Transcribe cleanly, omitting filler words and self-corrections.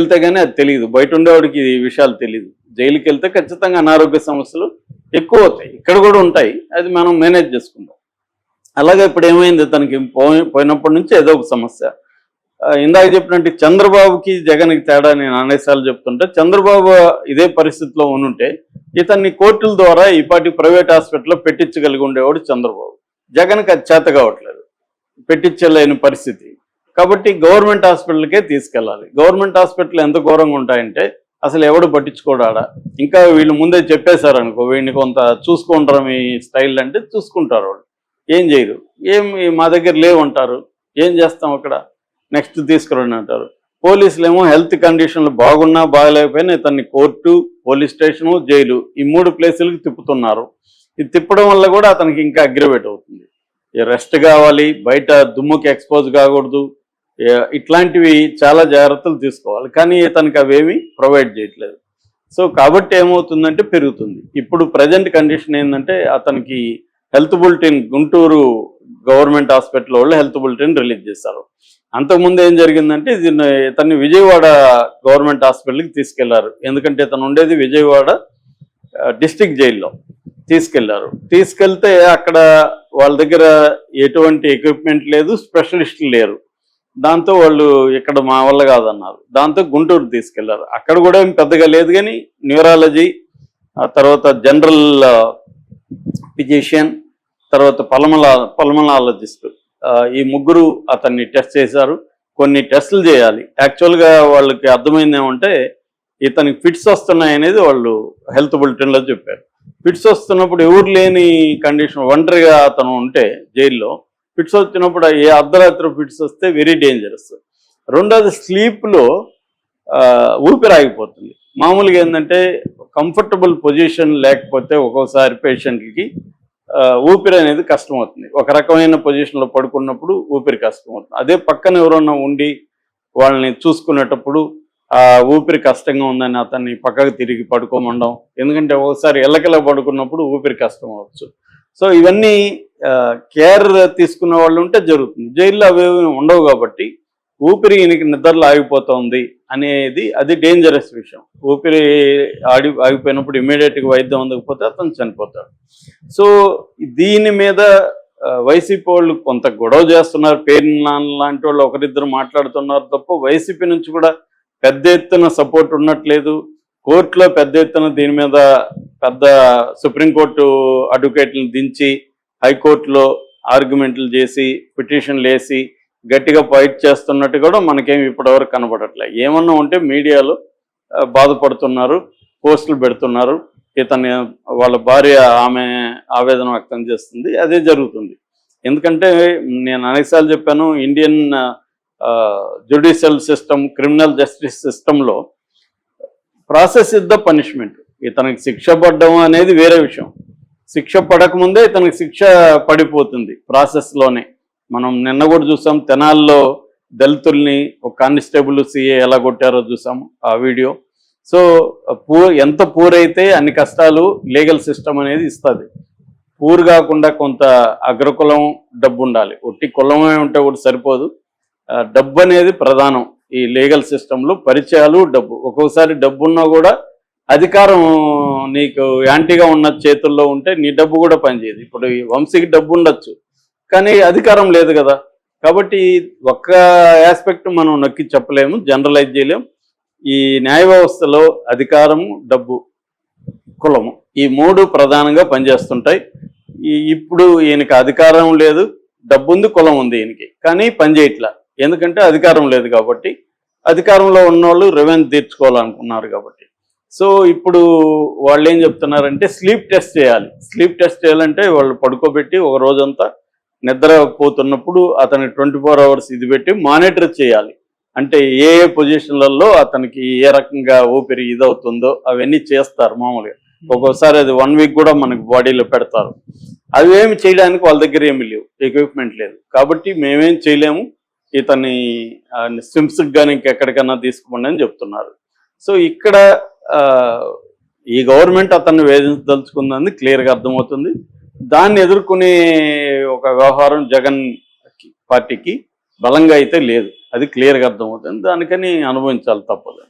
వెళ్తే గానీ అది తెలియదు. బయట ఉండేవాడికి ఈ విషయాలు తెలీదు. జైలుకి వెళ్తే ఖచ్చితంగా అనారోగ్య సమస్యలు ఎక్కువ అవుతాయి. ఇక్కడ కూడా ఉంటాయి. అది మనం మేనేజ్ చేసుకుందాం. అలాగే ఇప్పుడు ఏమైంది, తనకి పోయినప్పటి నుంచి ఏదో ఒక సమస్య. ఇందాక చెప్పినట్టు చంద్రబాబుకి జగన్కి తేడా నేను అనేసార్లు చెప్తుంటే, చంద్రబాబు ఇదే పరిస్థితిలో ఉంటే ఇతన్ని కోర్టుల ద్వారా ఈ పాటి ప్రైవేట్ హాస్పిటల్లో పెట్టించగలిగి ఉండేవాడు చంద్రబాబు. జగన్కి అది చేత కావట్లేదు, పెట్టించలేని పరిస్థితి. కాబట్టి గవర్నమెంట్ హాస్పిటల్కే తీసుకెళ్ళాలి. గవర్నమెంట్ హాస్పిటల్ ఎంత ఘోరంగా ఉంటాయంటే అసలు ఎవడు పట్టించుకోడాడా. ఇంకా వీళ్ళు ముందే చెప్పేశారు అనుకో, వీడిని కొంత చూసుకుంటారు మీ స్టైల్ అంటే చూసుకుంటారు. వాళ్ళు ఏం చేయరు, మా దగ్గర లేవంటారు. ఏం చేస్తాం అక్కడ, నెక్స్ట్ తీసుకురండి అంటారు. పోలీసులు ఏమో హెల్త్ కండిషన్లు బాగున్నా బాగలేకపోయినా ఇతన్ని కోర్టు, పోలీస్ స్టేషను, జైలు ఈ 3 ప్లేసులకు తిప్పుతున్నారు. ఇది తిప్పడం వల్ల కూడా అతనికి ఇంకా అగ్రివేట్ అవుతుంది. రెస్ట్ కావాలి, బయట దుమ్ముకి ఎక్స్పోజ్ కాకూడదు, ఇట్లాంటివి చాలా జాగ్రత్తలు తీసుకోవాలి. కానీ ఇతనికి అవేమి ప్రొవైడ్ చేయట్లేదు. సో కాబట్టి ఏమవుతుందంటే పెరుగుతుంది. ఇప్పుడు ప్రజెంట్ కండిషన్ ఏంటంటే అతనికి health bulletin Guntur government hospital వాళ్ళు హెల్త్ బులెటిన్ రిలీజ్ చేశారు. అంతకుముందు ఏం జరిగిందంటే ఇతన్ని విజయవాడ గవర్నమెంట్ హాస్పిటల్కి తీసుకెళ్లారు. ఎందుకంటే ఇతను ఉండేది విజయవాడ డిస్ట్రిక్ట్ జైల్లో తీసుకెళ్లారు. తీసుకెళ్తే అక్కడ వాళ్ళ దగ్గర ఎటువంటి ఎక్విప్మెంట్ లేదు, స్పెషలిస్టులు లేరు. దాంతో వాళ్ళు ఇక్కడ మా వల్ల కాదన్నారు. దాంతో గుంటూరు తీసుకెళ్లారు. అక్కడ కూడా ఏం పెద్దగా లేదు, కానీ న్యూరాలజీ, తర్వాత జనరల్ ఫిజిషియన్, తర్వాత పల్మనాలజిస్ట్, ఈ 3 అతన్ని టెస్ట్ చేశారు. కొన్ని టెస్టులు చేయాలి. యాక్చువల్గా వాళ్ళకి అర్థమైంది ఏమంటే ఇతనికి ఫిట్స్ వస్తున్నాయనేది వాళ్ళు హెల్త్ బులెటిన్లో చెప్పారు. ఫిట్స్ వస్తున్నప్పుడు ఎవరు లేని కండిషన్, ఒంటరిగా అతను ఉంటే జైల్లో ఫిట్స్ వచ్చినప్పుడు ఏ అర్ధరాత్రి ఫిట్స్ వస్తే వెరీ డేంజరస్. రెండోది స్లీప్లో ఊపిరి ఆగిపోతుంది. మామూలుగా ఏంటంటే కంఫర్టబుల్ పొజిషన్ లేకపోతే ఒక్కోసారి పేషెంట్లకి ఊపిరి అనేది కష్టమవుతుంది. ఒక రకమైన పొజిషన్లో పడుకున్నప్పుడు ఊపిరి కష్టమవుతుంది. అదే పక్కన ఎవరన్నా ఉండి వాళ్ళని చూసుకునేటప్పుడు ఆ ఊపిరి కష్టంగా ఉందని అతన్ని పక్కకు తిరిగి పడుకోమండం. ఎందుకంటే ఒకసారి ఎల్లకెల్ల పడుకున్నప్పుడు ఊపిరి కష్టం అవ్వచ్చు. సో ఇవన్నీ కేర్ తీసుకున్న వాళ్ళు ఉంటే జరుగుతుంది. జైల్లో అవేమి ఉండవు కాబట్టి ఊపిరి ఈయనకి నిద్రలో ఆగిపోతుంది అనేది అది డేంజరస్ విషయం. ఊపిరి ఆగిపోయినప్పుడు ఇమీడియట్గా వైద్యం అందకపోతే అతను చనిపోతాడు. సో దీని మీద వైసీపీ వాళ్ళు కొంత గొడవ చేస్తున్నారు. పేరు లాంటి వాళ్ళు ఒకరిద్దరు మాట్లాడుతున్నారు తప్ప వైసీపీ నుంచి కూడా పెద్ద ఎత్తున సపోర్ట్ ఉండట్లేదు. కోర్టులో పెద్ద ఎత్తున దీని మీద పెద్ద సుప్రీంకోర్టు అడ్వకేట్లను దించి హైకోర్టులో ఆర్గ్యుమెంట్లు చేసి పిటిషన్లు వేసి గట్టిగా ఫైట్ చేస్తున్నట్టు కూడా మనకేమి ఇప్పటివరకు కనబడట్లేదు. ఏమన్నా ఉంటే మీడియాలో బాధపడుతున్నారు, పోస్టులు పెడుతున్నారు. ఇతని వాళ్ళ భార్య ఆమె ఆవేదన వ్యక్తం చేస్తుంది. అదే జరుగుతుంది. ఎందుకంటే నేను అనేకసార్లు చెప్పాను, Indian judicial system, criminal justice సిస్టంలో ప్రాసెస్ ఇస్ ద పనిష్మెంట్. ఇతనికి శిక్ష పడడం అనేది వేరే విషయం. శిక్ష పడకముందే ఇతనికి శిక్ష పడిపోతుంది ప్రాసెస్లోనే. మనం నిన్న కూడా చూసాం, తెనాల్లో దళితుల్ని ఒక కానిస్టేబుల్ సిఏ ఎలా కొట్టారో చూసాము ఆ వీడియో. సో ఎంత పూర్ అయితే అన్ని కష్టాలు లీగల్ సిస్టమ్ అనేది ఇస్తుంది. పూర్ కాకుండా కొంత అగ్రకులం డబ్బు ఉండాలి. ఒట్టి కులమే ఉంటే కూడా సరిపోదు, డబ్బు అనేది ప్రధానం ఈ లీగల్ సిస్టంలో. పరిచయాలు, డబ్బు. ఒక్కొక్కసారి డబ్బు ఉన్నా కూడా అధికారం నీకు యాంటీగా ఉన్న చేతుల్లో ఉంటే నీ డబ్బు కూడా పనిచేయదు. ఇప్పుడు ఈ వంశీకి డబ్బు ఉండొచ్చు, కానీ అధికారం లేదు కదా. కాబట్టి ఒక్క ఆస్పెక్ట్ మనం నొక్కి చెప్పలేము, జనరలైజ్ చేయలేము. ఈ న్యాయ వ్యవస్థలో అధికారము, డబ్బు, కులము ఈ 3 ప్రధానంగా పనిచేస్తుంటాయి. ఇప్పుడు ఈయనకి అధికారం లేదు, డబ్బు ఉంది, కులం ఉంది ఈయనకి, కానీ పనిచేయట్లా. ఎందుకంటే అధికారం లేదు కాబట్టి. అధికారంలో ఉన్నవాళ్ళు రెవెన్యూ తీర్చుకోవాలనుకున్నారు కాబట్టి. సో ఇప్పుడు వాళ్ళు ఏం చెప్తున్నారంటే స్లీప్ టెస్ట్ చేయాలి. స్లీప్ టెస్ట్ చేయాలంటే వాళ్ళు పడుకోబెట్టి ఒక రోజంతా నిద్రపోతున్నప్పుడు అతని 24 అవర్స్ ఇది పెట్టి మానిటర్ చేయాలి. అంటే ఏ పొజిషన్లలో అతనికి ఏ రకంగా ఊపిరి ఇదవుతుందో అవన్నీ చేస్తారు మామూలుగా. ఒక్కోసారి అది 1 వీక్ కూడా మనకి బాడీలో పెడతారు. అవేమి చేయడానికి వాళ్ళ దగ్గర ఏమి లేవు, ఎక్విప్మెంట్ లేదు. కాబట్టి మేమేం చేయలేము, ఇతన్ని స్విమ్స్కి కానీ ఇంకెక్కడికన్నా తీసుకోండి అని చెప్తున్నారు. సో ఇక్కడ ఈ గవర్నమెంట్ అతన్ని వేధించదలుచుకుందని క్లియర్గా అర్థమవుతుంది. దాన్ని ఎదుర్కొనే ఒక వ్యవహారం జగన్ పార్టీకి బలంగా అయితే లేదు, అది క్లియర్గా అర్థమవుతుంది. దానికని అనుభవించాలి, తప్పదు.